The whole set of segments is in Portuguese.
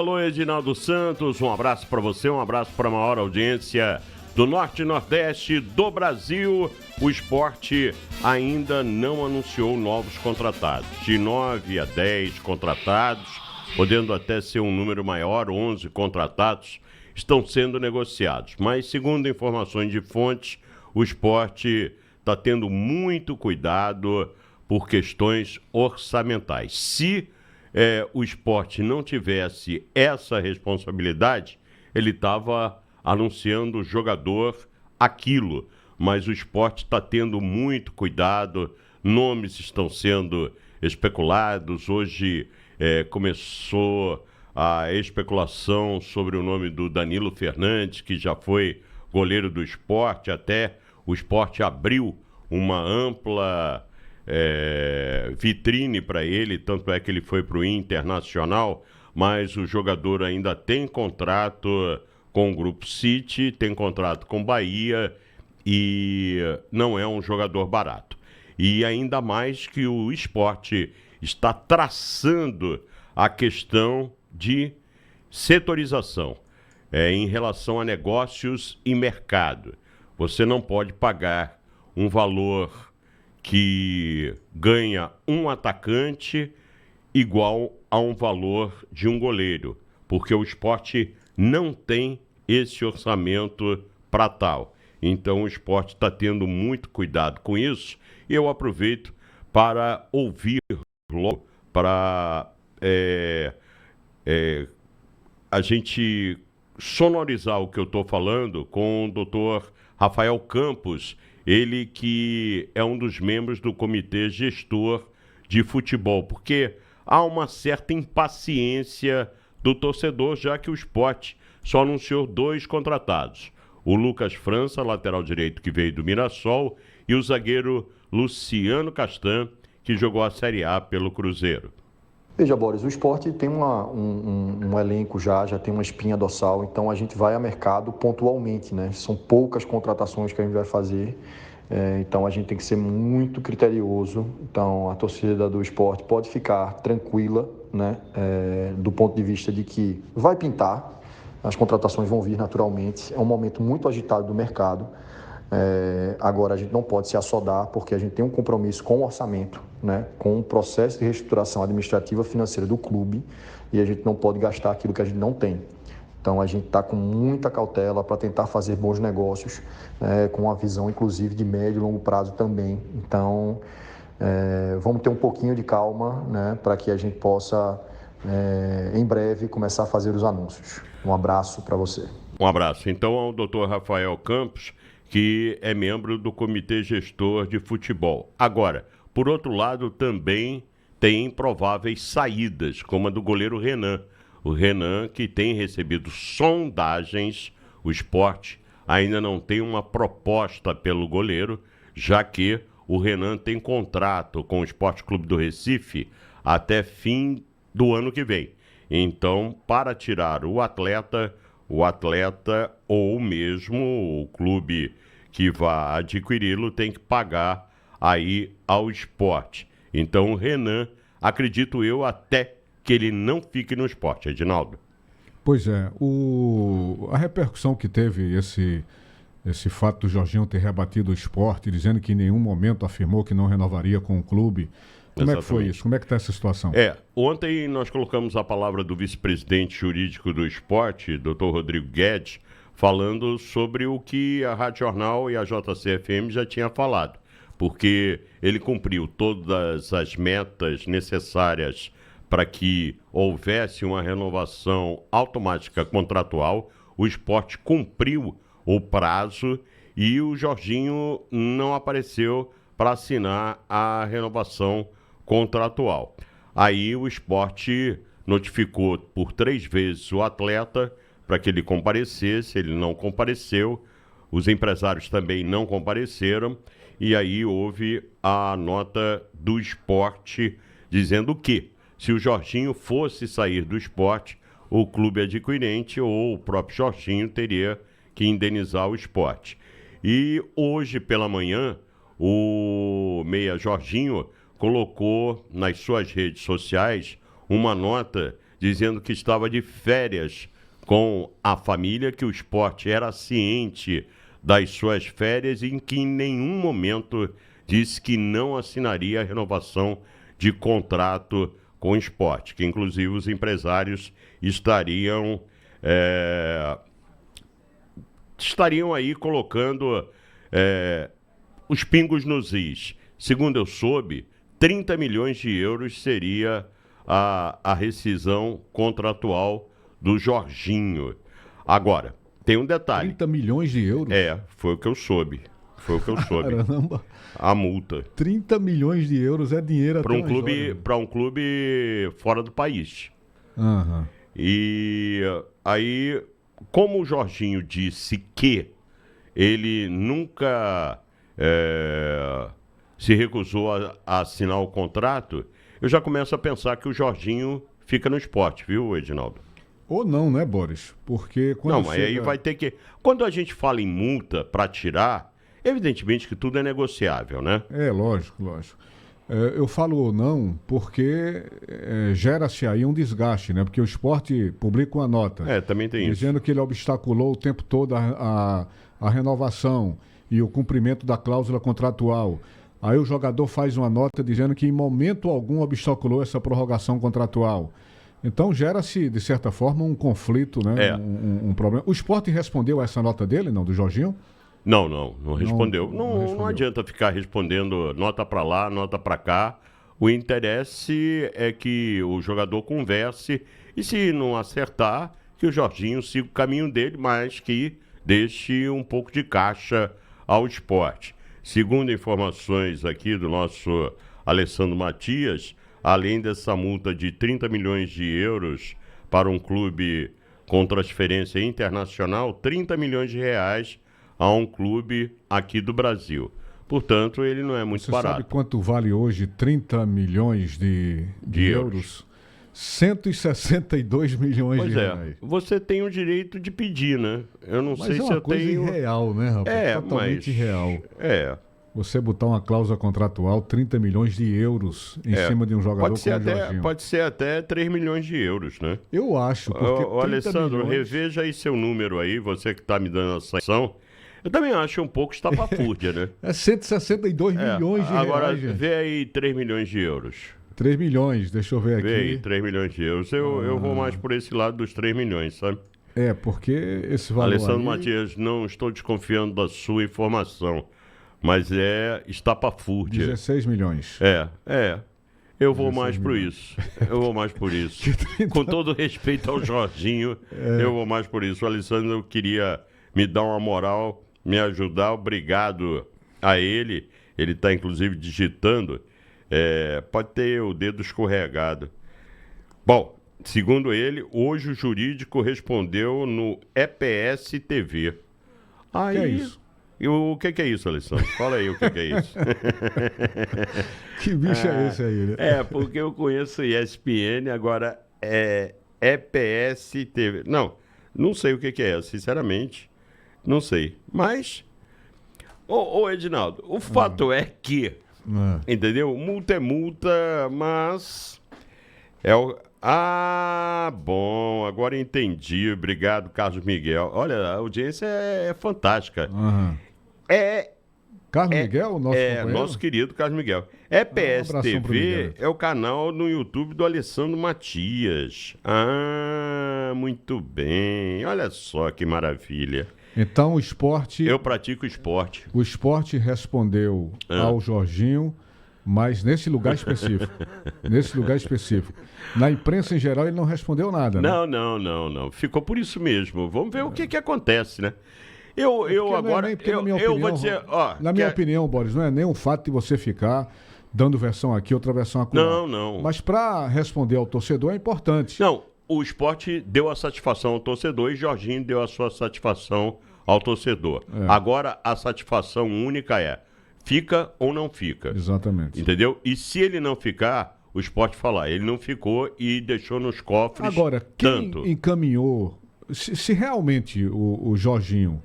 Alô, Edinaldo Santos, um abraço para você, um abraço para a maior audiência do Norte e Nordeste do Brasil. O Sport ainda não anunciou novos contratados. De 9 a 10 contratados, podendo até ser um número maior, 11 contratados, estão sendo negociados. Mas, segundo informações de fontes, o Sport está tendo muito cuidado por questões orçamentais. Se o Sport não tivesse essa responsabilidade, ele estava anunciando o jogador aquilo, mas o Sport está tendo muito cuidado, nomes estão sendo especulados. Hoje começou a especulação sobre o nome do Danilo Fernandes, que já foi goleiro do Sport, até o Sport abriu uma ampla vitrine para ele, tanto é que ele foi para o Internacional, mas o jogador ainda tem contrato com o Grupo City, tem contrato com Bahia e não é um jogador barato. E ainda mais que o Sport está traçando a questão de setorização em relação a negócios e mercado. Você não pode pagar um valor que ganha um atacante igual a um valor de um goleiro, porque o Sport não tem esse orçamento para tal. Então o Sport está tendo muito cuidado com isso, e eu aproveito para ouvir logo, para a gente sonorizar o que eu estou falando com o doutor Rafael Campos, ele que é um dos membros do comitê gestor de futebol, porque há uma certa impaciência do torcedor, já que o Sport só anunciou 2 contratados. O Lucas França, lateral direito que veio do Mirassol, e o zagueiro Luciano Castan, que jogou a Série A pelo Cruzeiro. Veja, Boris, o Sport tem um elenco já tem uma espinha dorsal, então a gente vai a mercado pontualmente, né? São poucas contratações que a gente vai fazer, então a gente tem que ser muito criterioso. Então a torcida do Sport pode ficar tranquila, né? Do ponto de vista de que vai pintar, as contratações vão vir naturalmente, é um momento muito agitado do mercado. Agora a gente não pode se assodar, porque a gente tem um compromisso com o orçamento, né, com o processo de reestruturação administrativa financeira do clube, e a gente não pode gastar aquilo que a gente não tem. Então a gente está com muita cautela para tentar fazer bons negócios, com uma visão inclusive de médio e longo prazo também. Então vamos ter um pouquinho de calma, né, para que a gente possa em breve começar a fazer os anúncios. Um abraço para você. Um abraço. Então ao doutor Rafael Campos, que é membro do Comitê Gestor de Futebol. Agora, por outro lado, também tem prováveis saídas, como a do goleiro Renan. O Renan, que tem recebido sondagens, o Sport ainda não tem uma proposta pelo goleiro, já que o Renan tem contrato com o Sport Clube do Recife até fim do ano que vem. Então, para tirar o atleta ou mesmo o clube que vai adquiri-lo tem que pagar aí ao Sport. Então o Renan, acredito eu até que ele não fique no Sport, Edinaldo. Pois é, a repercussão que teve esse fato do Jorginho ter rebatido o Sport, dizendo que em nenhum momento afirmou que não renovaria com o clube. Como é que foi isso? Como é que está essa situação? Ontem nós colocamos a palavra do vice-presidente jurídico do Sport, Dr. Rodrigo Guedes, falando sobre o que a Rádio Jornal e a JCFM já tinha falado, porque ele cumpriu todas as metas necessárias para que houvesse uma renovação automática contratual. O Sport cumpriu o prazo e o Jorginho não apareceu para assinar a renovação contratual. Aí o Sport notificou por 3 vezes o atleta para que ele comparecesse, ele não compareceu, os empresários também não compareceram, e aí houve a nota do Sport dizendo que, se o Jorginho fosse sair do Sport, o clube adquirente ou o próprio Jorginho teria que indenizar o Sport. E hoje pela manhã, o meia Jorginho colocou nas suas redes sociais uma nota dizendo que estava de férias com a família, que o Sport era ciente das suas férias e em que em nenhum momento disse que não assinaria a renovação de contrato com o Sport, que inclusive os empresários estariam aí colocando os pingos nos is. Segundo eu soube, 30 milhões de euros seria a rescisão contratual do Jorginho. Agora, tem um detalhe. 30 milhões de euros? Foi o que eu soube. Caramba. A multa. 30 milhões de euros é dinheiro para um clube fora do país. Uhum. E aí, como o Jorginho disse que ele nunca se recusou a assinar o contrato, eu já começo a pensar que o Jorginho fica no Sport, viu, Edinaldo? Ou não, né, Boris? Porque quando não, mas aí vai ter que... Quando a gente fala em multa para tirar, evidentemente que tudo é negociável, né? Lógico. Eu falo ou não porque gera-se aí um desgaste, né? Porque o Sport publica uma nota. Também tem dizendo isso. que ele obstaculou o tempo todo a renovação e o cumprimento da cláusula contratual. Aí o jogador faz uma nota dizendo que em momento algum obstaculou essa prorrogação contratual. Então gera-se, de certa forma, um conflito, né? Um problema. O Sport respondeu a essa nota dele, não, do Jorginho? Não respondeu. Não adianta ficar respondendo nota para lá, nota para cá. O interesse é que o jogador converse e, se não acertar, que o Jorginho siga o caminho dele, mas que deixe um pouco de caixa ao Sport. Segundo informações aqui do nosso Alessandro Matias, além dessa multa de 30 milhões de euros para um clube com transferência internacional, 30 milhões de reais a um clube aqui do Brasil. Portanto, ele não é muito barato. Você sabe quanto vale hoje 30 milhões de euros? 162 milhões de reais. Você tem o direito de pedir, né? Eu não sei se eu tenho... Mas é uma coisa irreal, né, rapaz? Totalmente irreal. Você botar uma cláusula contratual, 30 milhões de euros em cima de um jogador como o Jorginho. Pode ser até 3 milhões de euros, né? Eu acho, porque Alessandro, reveja aí seu número aí, você que está me dando essa ação. Eu também acho um pouco estapafúrdia, né? 162 milhões de reais. Agora, gente. vê aí 3 milhões de euros. 3 milhões, deixa eu ver aqui. Vê aí, 3 milhões de euros. Eu vou mais por esse lado dos 3 milhões, sabe? Porque esse valor Alessandro aí... Matias, não estou desconfiando da sua informação, mas é estapafúrdia. 16 milhões. Eu vou mais por isso. Com todo respeito ao Jorginho, eu vou mais por isso. O Alessandro queria me dar uma moral, me ajudar. Obrigado a ele. Ele está, inclusive, digitando. Pode ter o dedo escorregado. Bom, segundo ele, hoje o jurídico respondeu no EPS TV. Aí, que é isso? E o que é isso, Alessandro? Fala aí o que é isso. Que bicho é esse aí, né? Porque eu conheço ESPN, agora é EPS TV. Não sei o que é, sinceramente. Não sei. Mas, ô Edinaldo, o fato é que, entendeu? Multa é multa, mas bom, agora entendi. Obrigado, Carlos Miguel. Olha, a audiência é fantástica. Carlos Miguel, nosso companheiro? Nosso querido Carlos Miguel. EPS Um TV é o canal no YouTube do Alessandro Matias. Muito bem. Olha só que maravilha. Então o Sport... Eu pratico esporte. O Sport respondeu ao Jorginho, mas nesse lugar específico. Na imprensa em geral ele não respondeu nada, né? Não. Ficou por isso mesmo. Vamos ver o que agora eu vou dizer... Na minha opinião, Boris, não é nem o fato de você ficar dando versão aqui, outra versão acolá. Não. Mas para responder ao torcedor é importante. Não, o Sport deu a satisfação ao torcedor e Jorginho deu a sua satisfação ao torcedor. Agora a satisfação única é: fica ou não fica? Exatamente. Entendeu? E se ele não ficar, o Sport falar, ele não ficou e deixou nos cofres. Agora, quem encaminhou, se realmente o Jorginho,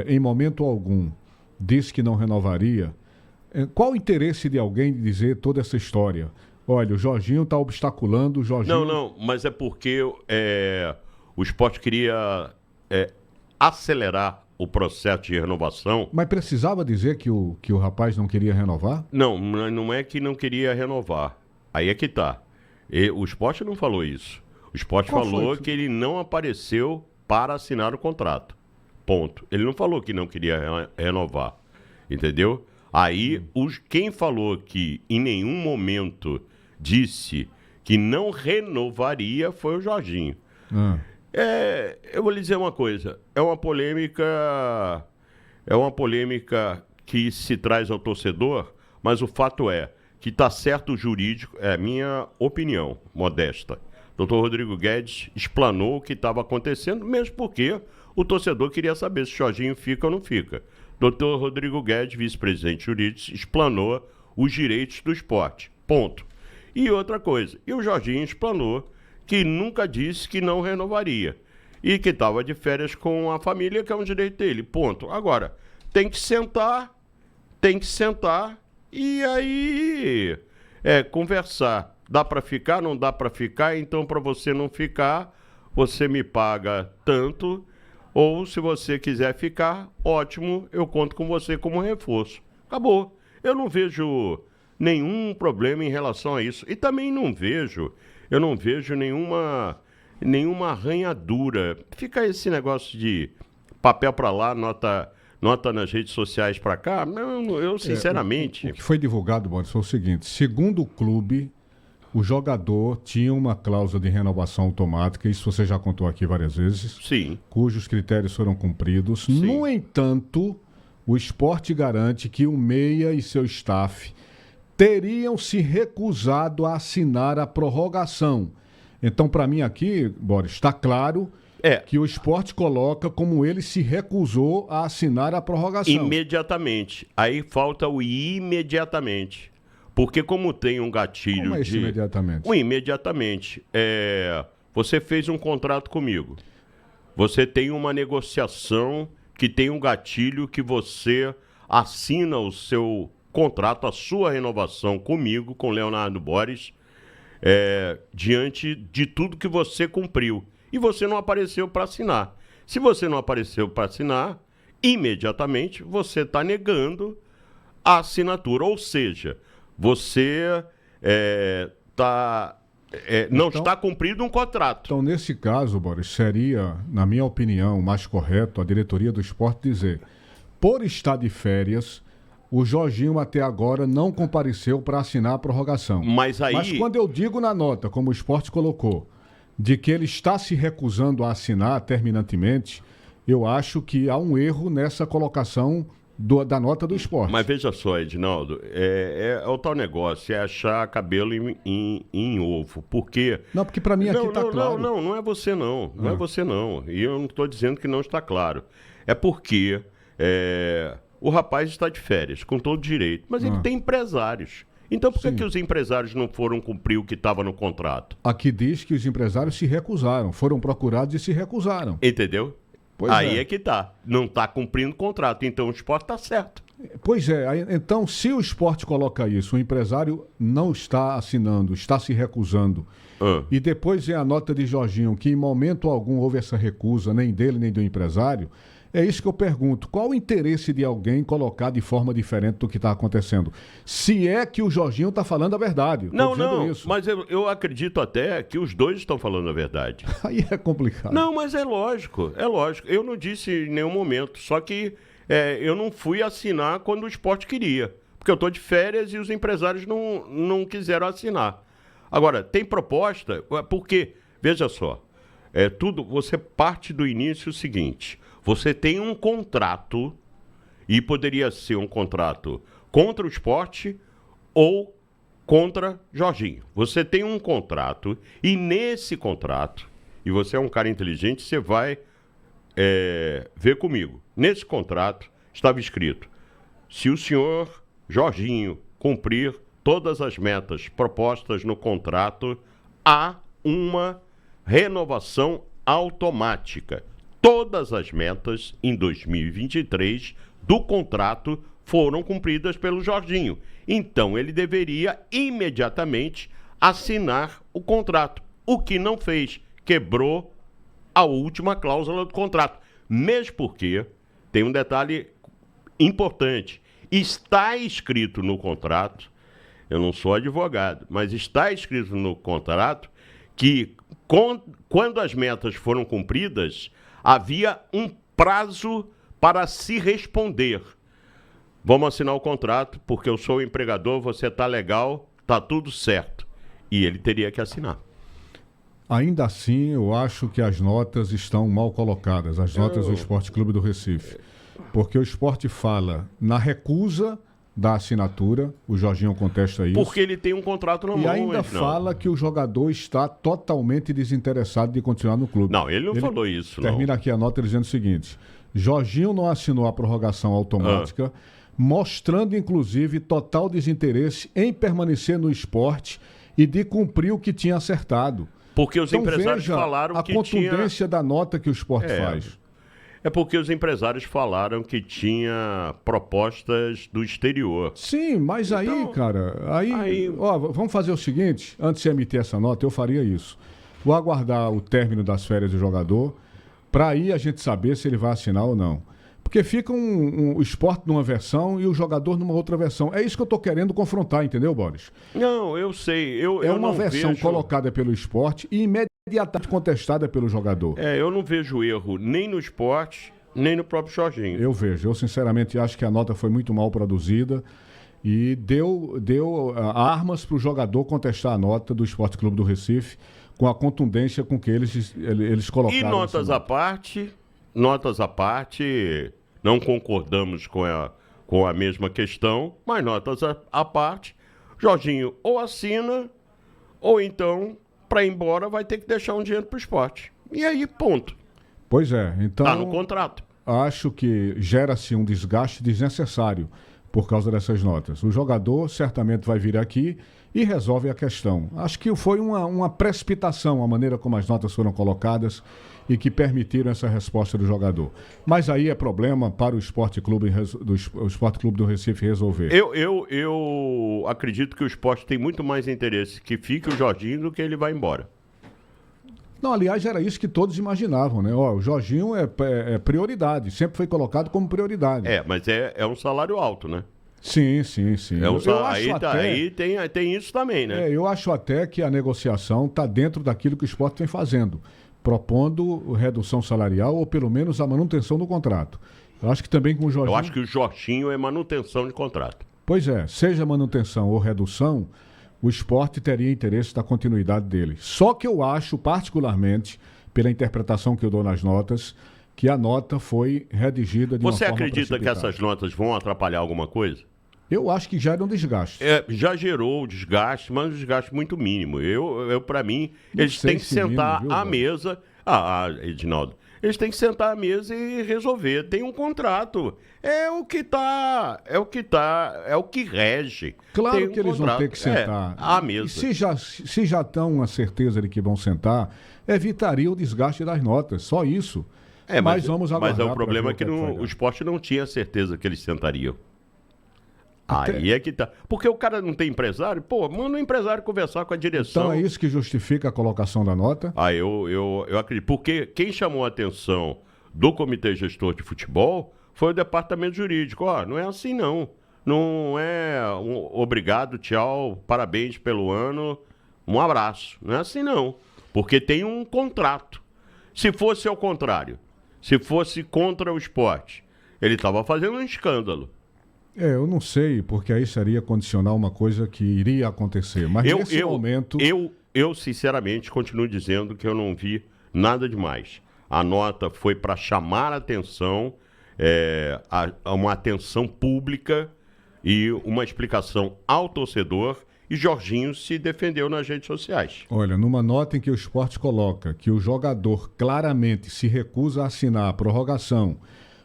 em momento algum, disse que não renovaria, qual o interesse de alguém de dizer toda essa história? Olha, o Jorginho está obstaculando, o Jorginho... Não, mas é porque o Sport queria acelerar o processo de renovação. Mas precisava dizer que o rapaz não queria renovar? Não é que não queria renovar. Aí é que tá. O Sport não falou isso. O Sport falou que ele não apareceu para assinar o contrato. Ponto. Ele não falou que não queria renovar. Entendeu? Aí, quem falou que em nenhum momento disse que não renovaria foi o Jorginho. Eu vou lhe dizer uma coisa. É uma polêmica que se traz ao torcedor, mas o fato é que está certo o jurídico, é a minha opinião modesta. Dr. Rodrigo Guedes explanou o que estava acontecendo, mesmo porque o torcedor queria saber se o Jorginho fica ou não fica. Dr. Rodrigo Guedes, vice-presidente jurídico, explanou os direitos do esporte. Ponto. E outra coisa, o Jorginho explanou que nunca disse que não renovaria e que estava de férias com a família, que é um direito dele. Ponto. Agora, tem que sentar e aí conversar. Dá para ficar? Não dá para ficar? Então, para você não ficar, você me paga tanto. Ou, se você quiser ficar, ótimo, eu conto com você como reforço. Acabou. Eu não vejo nenhum problema em relação a isso. E também não vejo nenhuma arranhadura. Fica esse negócio de papel para lá, nota nas redes sociais para cá. Eu sinceramente... O que foi divulgado, Boris, foi o seguinte. Segundo o clube, o jogador tinha uma cláusula de renovação automática, isso você já contou aqui várias vezes. Sim. Cujos critérios foram cumpridos. Sim. No entanto, o Sport garante que o Meia e seu staff teriam se recusado a assinar a prorrogação. Então, para mim aqui, Boris, está claro que o Sport coloca como ele se recusou a assinar a prorrogação. Imediatamente. Aí falta o imediatamente. Porque como tem um gatilho como é esse imediatamente? O imediatamente. Você fez um contrato comigo. Você tem uma negociação que tem um gatilho que você assina o seu contrato, a sua renovação comigo, com Leonardo Boris, diante de tudo que você cumpriu. E você não apareceu para assinar. Se você não apareceu para assinar, imediatamente você está negando a assinatura. Ou seja, você não está cumprindo um contrato. Então, nesse caso, Boris, seria, na minha opinião, mais correto a diretoria do Sport dizer: por estar de férias, o Jorginho até agora não compareceu para assinar a prorrogação. Mas quando eu digo na nota, como o Sport colocou, de que ele está se recusando a assinar terminantemente, eu acho que há um erro nessa colocação da nota do Sport. Mas veja só, Edinaldo, é o tal negócio, é achar cabelo em ovo. Porque... Não, porque para mim aqui está claro. Não é você não. Não é você não. E eu não estou dizendo que não está claro. É porque o rapaz está de férias, com todo direito, mas ele tem empresários. Então por que os empresários não foram cumprir o que estava no contrato? Aqui diz que os empresários se recusaram, foram procurados e se recusaram. Entendeu? Aí é que tá. Não está cumprindo o contrato, então o Sport está certo. Pois é, então se o Sport coloca isso, o empresário não está assinando, está se recusando, e depois vem a nota de Jorginho, que em momento algum houve essa recusa, nem dele nem do empresário, é isso que eu pergunto. Qual o interesse de alguém colocar de forma diferente do que está acontecendo? Se é que o Jorginho está falando a verdade. Não, mas eu acredito até que os dois estão falando a verdade. Aí é complicado. Não, mas é lógico. Eu não disse em nenhum momento, só que eu não fui assinar quando o Sport queria. Porque eu estou de férias e os empresários não quiseram assinar. Agora, tem proposta, porque, veja só, você parte do início o seguinte: você tem um contrato, e poderia ser um contrato contra o Sport ou contra Jorginho. Você tem um contrato, e nesse contrato, e você é um cara inteligente, você vai ver comigo. Nesse contrato estava escrito: se o senhor Jorginho cumprir todas as metas propostas no contrato, há uma renovação automática. Todas as metas em 2023 do contrato foram cumpridas pelo Jorginho. Então, ele deveria imediatamente assinar o contrato, o que não fez, quebrou a última cláusula do contrato. Mesmo porque tem um detalhe importante, está escrito no contrato, eu não sou advogado, mas está escrito no contrato que quando as metas foram cumpridas, havia um prazo para se responder. Vamos assinar o contrato, porque eu sou o empregador, você está legal, está tudo certo. E ele teria que assinar. Ainda assim, eu acho que as notas estão mal colocadas, as notas do Esporte Clube do Recife. Porque o esporte fala na recusa da assinatura, o Jorginho contesta isso. Porque ele tem um contrato na mão. E ainda fala que o jogador está totalmente desinteressado de continuar no clube. Não, ele não falou isso. Termina aqui a nota dizendo o seguinte: Jorginho não assinou a prorrogação automática, mostrando inclusive total desinteresse em permanecer no esporte e de cumprir o que tinha acertado. Porque os empresários veja falaram que a contundência da nota que o esporte faz. É porque os empresários falaram que tinha propostas do exterior. Sim, mas então, aí, cara, ó, vamos fazer o seguinte, antes de emitir essa nota, eu faria isso. Vou aguardar o término das férias do jogador, para aí a gente saber se ele vai assinar ou não. Porque fica o esporte numa versão e o jogador numa outra versão. É isso que eu estou querendo confrontar, entendeu, Boris? Não, eu sei. É uma versão colocada pelo esporte e imediatamente contestada pelo jogador. Eu não vejo erro nem no esporte, nem no próprio Jorginho. Eu vejo. Eu, sinceramente, acho que a nota foi muito mal produzida e deu armas para o jogador contestar a nota do Esporte Clube do Recife com a contundência com que eles colocaram. E notas à parte... Notas à parte, não concordamos com a mesma questão, mas notas à parte, Jorginho ou assina, ou então, para ir embora, vai ter que deixar um dinheiro para o esporte. E aí, ponto. Pois é, então... Está no contrato. Acho que gera-se um desgaste desnecessário por causa dessas notas. O jogador certamente vai vir aqui e resolve a questão. Acho que foi uma precipitação a maneira como as notas foram colocadas e que permitiram essa resposta do jogador. Mas aí é problema para o Esporte Clube do Recife resolver. Eu acredito que o esporte tem muito mais interesse que fique o Jorginho do que ele vá embora. Não, aliás, era isso que todos imaginavam, né? O Jorginho é prioridade, sempre foi colocado como prioridade. Mas é um salário alto, né? Sim. Aí tem isso também, né? Eu acho até que a negociação está dentro daquilo que o esporte vem fazendo, propondo redução salarial ou pelo menos a manutenção do contrato. Eu acho que também com o Jorginho... Eu acho que o Jorginho é manutenção de contrato. Pois é, seja manutenção ou redução, o esporte teria interesse da continuidade dele. Só que eu acho, particularmente, pela interpretação que eu dou nas notas, que a nota foi redigida de uma forma precipitada. Você acredita que essas notas vão atrapalhar alguma coisa? Eu acho que gera um desgaste. Já gerou o desgaste, mas um desgaste muito mínimo. Para mim, eles têm que sentar à mesa... Edinaldo, eles têm que sentar à mesa e resolver. Tem um contrato. É o que rege. Claro que eles vão ter que sentar. À mesa. E se já estão a certeza de que vão sentar, evitaria o desgaste das notas. Só isso. Mas vamos aguardar. Mas o problema é que o esporte não tinha certeza que eles sentariam. Aí é que tá. Porque o cara não tem empresário, manda o empresário conversar com a direção. Então é isso que justifica a colocação da nota? Eu acredito. Porque quem chamou a atenção do Comitê Gestor de Futebol foi o Departamento Jurídico. Não é assim não. Não é obrigado, tchau, parabéns pelo ano, um abraço. Não é assim não. Porque tem um contrato. Se fosse ao contrário, se fosse contra o esporte, ele estava fazendo um escândalo. Eu não sei, porque aí seria condicionar uma coisa que iria acontecer. Mas nesse momento... Eu, sinceramente, continuo dizendo que eu não vi nada demais. A nota foi para chamar a atenção, uma atenção pública e uma explicação ao torcedor, e Jorginho se defendeu nas redes sociais. Olha, numa nota em que o esporte coloca que o jogador claramente se recusa a assinar a prorrogação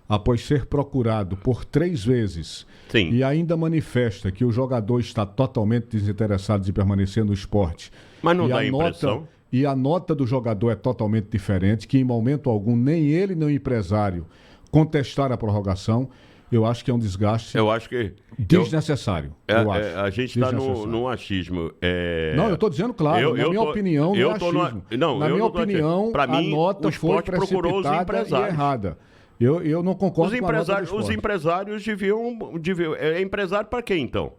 após ser procurado por 3 vezes. Sim. E ainda manifesta que o jogador está totalmente desinteressado de permanecer no esporte. Mas não dá a impressão. E a nota do jogador é totalmente diferente, que em momento algum nem ele nem o empresário contestaram a prorrogação. eu acho que é um desgaste Eu acho que... desnecessário. A gente está no achismo. Não, eu estou dizendo, claro, na minha opinião, não é achismo. Na minha opinião, a nota foi precipitada e errada. Eu não concordo com a nota do esporte. Os empresários deviam... É empresário para quem, então?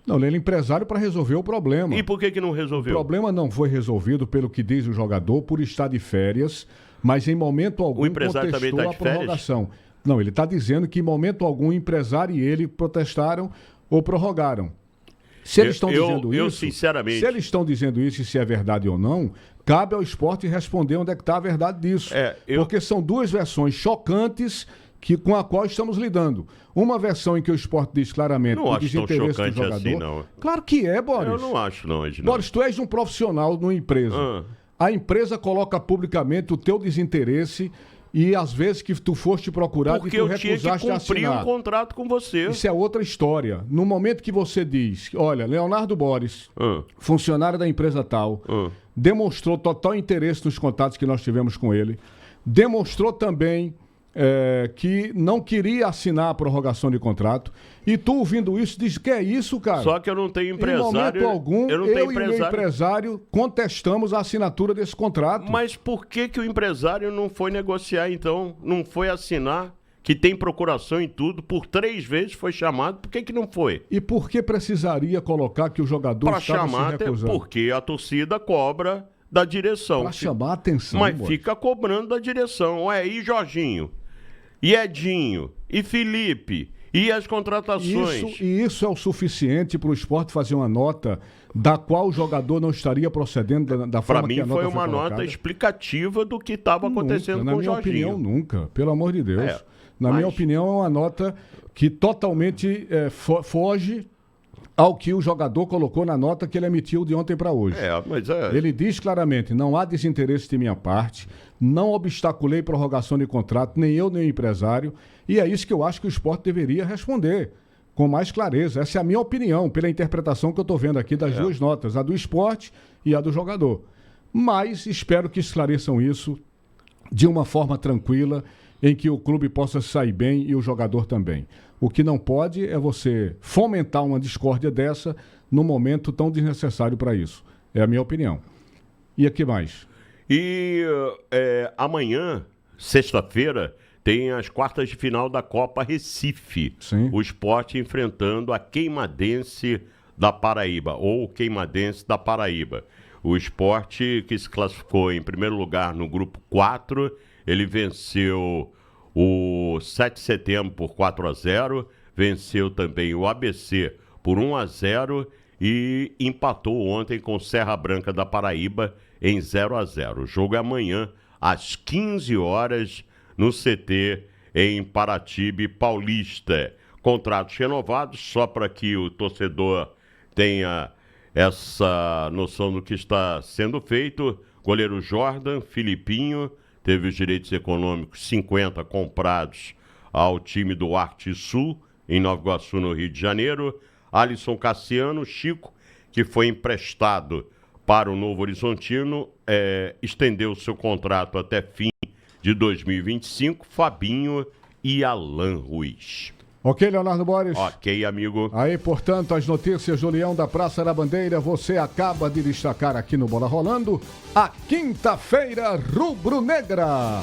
Não, ele é empresário para resolver o problema. E por que não resolveu? O problema não foi resolvido, pelo que diz o jogador, por estar de férias, mas em momento algum o empresário contestou também tá de a prorrogação. Não, ele está dizendo que em momento algum o empresário e ele protestaram ou prorrogaram. Se eles estão dizendo isso, sinceramente... Se eles estão dizendo isso e se é verdade ou não, cabe ao esporte responder onde é que está a verdade disso. Porque são duas versões chocantes com a qual estamos lidando. Uma versão em que o esporte diz claramente o desinteresse do jogador. Assim, não. Claro que é, Boris. Eu não acho, não, Edinaldo. Boris, tu és um profissional numa empresa. A empresa coloca publicamente o teu desinteresse e às vezes que tu foste procurado porque e tu recusaste assinar. Porque eu tinha que cumprir um contrato com você. Isso é outra história. No momento que você diz, olha, Leonardo Boris, funcionário da empresa tal, demonstrou total interesse nos contatos que nós tivemos com ele, demonstrou também que não queria assinar a prorrogação de contrato, e tu ouvindo isso, diz que é isso, cara. Só que eu não tenho empresário. Em momento algum, eu e o meu empresário contestamos a assinatura desse contrato. Mas por que o empresário não foi negociar, então? Não foi assinar? Que tem procuração em tudo, por 3 vezes foi chamado, por que não foi? E por que precisaria colocar que o jogador estava se recusando? Porque a torcida cobra da direção. Para chamar a atenção. Mas fica cobrando da direção. E Jorginho? E Edinho, e Felipe, e as contratações. Isso é o suficiente para o esporte fazer uma nota da qual o jogador não estaria procedendo da forma que a nota foi colocada? Pra mim foi uma nota explicativa do que estava acontecendo com o Jorginho. Na minha opinião, nunca. Pelo amor de Deus. Minha opinião, é uma nota que totalmente foge ao que o jogador colocou na nota que ele emitiu de ontem para hoje. Ele diz claramente, não há desinteresse de minha parte, não obstaculei prorrogação de contrato, nem eu nem o empresário, e é isso que eu acho que o esporte deveria responder com mais clareza. Essa é a minha opinião, pela interpretação que eu estou vendo aqui das duas notas, a do esporte e a do jogador. Mas espero que esclareçam isso de uma forma tranquila, em que o clube possa sair bem e o jogador também. O que não pode é você fomentar uma discórdia dessa num momento tão desnecessário para isso. É a minha opinião. E aqui mais? E amanhã, sexta-feira, tem as quartas de final da Copa Recife. Sim. O Sport enfrentando a Queimadense da Paraíba, ou Queimadense da Paraíba. O Sport, que se classificou em primeiro lugar no grupo 4, ele venceu o 7 de setembro por 4-0, venceu também o ABC por 1-0 e empatou ontem com Serra Branca da Paraíba em 0-0. O jogo é amanhã, às 15 horas, no CT em Paratibe Paulista. Contratos renovados, só para que o torcedor tenha essa noção do que está sendo feito. Goleiro Jordan, Filipinho, teve os direitos econômicos 50 comprados ao time do Arte Sul, em Nova Iguaçu, no Rio de Janeiro. Alisson Cassiano, Chico, que foi emprestado para o Novo Horizontino, estendeu seu contrato até fim de 2025. Fabinho e Alan Ruiz. Ok, Leonardo Boris? Ok, amigo. Aí, portanto, as notícias do Leão da Praça da Bandeira, você acaba de destacar aqui no Bola Rolando, a quinta-feira rubro-negra.